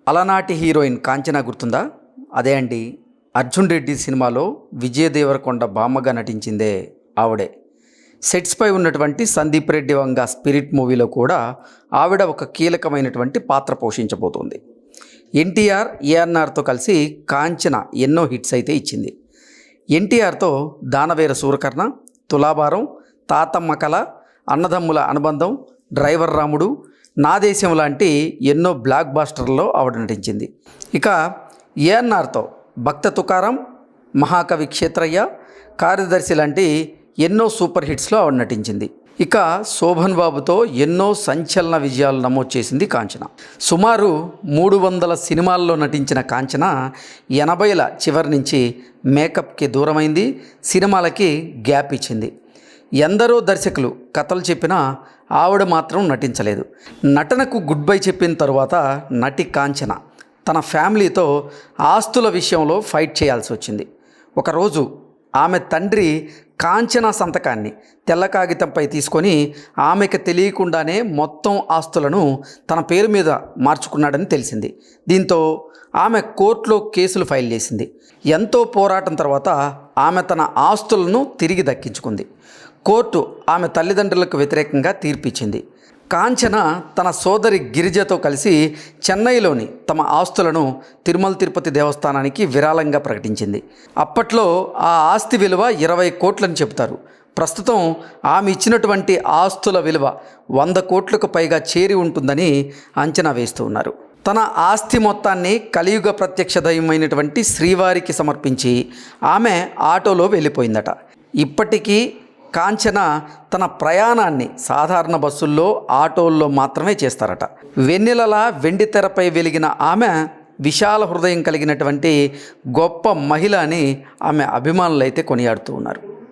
అలనాటి హీరోయిన్ కాంచన గుర్తుందా? అదే అండి, అర్జున్ రెడ్డి సినిమాలో విజయ్ దేవరకొండ బామ్మగా నటించిందే ఆవిడే. సెట్స్పై ఉన్నటువంటి సందీప్ రెడ్డి వంగ స్పిరిట్ మూవీలో కూడా ఆవిడ ఒక కీలకమైనటువంటి పాత్ర పోషించబోతోంది. ఎన్టీఆర్, ఏఎన్ఆర్తో కలిసి కాంచన ఎన్నో హిట్స్ అయితే ఇచ్చింది. ఎన్టీఆర్తో దానవేర సూరకర్ణ, తులాభారం, తాతమ్మ కళ, అన్నదమ్ముల అనుబంధం, డ్రైవర్ రాముడు, నా దేశం లాంటి ఎన్నో బ్లాక్ బాస్టర్లలో ఆవిడ నటించింది. ఇక ఏఎన్ఆర్తో భక్త తుకారం, మహాకవి క్షేత్రయ్య, కార్యదర్శి లాంటి ఎన్నో సూపర్ హిట్స్లో ఆవిడ నటించింది. ఇక శోభన్ బాబుతో ఎన్నో సంచలన విజయాలు నమోదు చేసింది కాంచన. సుమారు 300 సినిమాల్లో నటించిన కాంచన 80ల చివరి నుంచి మేకప్కి దూరమైంది, సినిమాలకి గ్యాప్ ఇచ్చింది. ఎందరో దర్శకులు కథలు చెప్పినా ఆవిడ మాత్రం నటించలేదు. నటనకు గుడ్ బై చెప్పిన తరువాత నటి కాంచన తన ఫ్యామిలీతో ఆస్తుల విషయంలో ఫైట్ చేయాల్సి వచ్చింది. ఒకరోజు ఆమె తండ్రి కాంచన సంతకాన్ని తెల్ల కాగితంపై తీసుకొని ఆమెకు తెలియకుండానే మొత్తం ఆస్తులను తన పేరు మీద మార్చుకున్నాడని తెలిసింది. దీంతో ఆమె కోర్టులో కేసులు ఫైల్ చేసింది. ఎంతో పోరాటం తర్వాత ఆమె తన ఆస్తులను తిరిగి దక్కించుకుంది. కోర్టు ఆమె తల్లిదండ్రులకు వ్యతిరేకంగా తీర్పిచ్చింది. కాంచన తన సోదరి గిరిజతో కలిసి చెన్నైలోని తమ ఆస్తులను తిరుమల తిరుపతి దేవస్థానానికి విరాళంగా ప్రకటించింది. అప్పట్లో ఆ ఆస్తి విలువ 20 కోట్లని చెబుతారు. ప్రస్తుతం ఆమె ఇచ్చినటువంటి ఆస్తుల విలువ 100 కోట్లకు పైగా చేరి ఉంటుందని అంచనా వేస్తూ ఉన్నారు. తన ఆస్తి మొత్తాన్ని కలియుగ ప్రత్యక్ష దైవమైనటువంటి శ్రీవారికి సమర్పించి ఆమె ఆటోలో వెళ్ళిపోయిందట. ఇప్పటికీ కాంచన తన ప్రయాణాన్ని సాధారణ బస్సుల్లో, ఆటోల్లో మాత్రమే చేస్తారట. వెన్నెలలా వెండి తెరపై వెలిగిన ఆమె విశాల హృదయం కలిగినటువంటి గొప్ప మహిళ అని ఆమె అభిమానులు అయితే కొనియాడుతూ ఉన్నారు.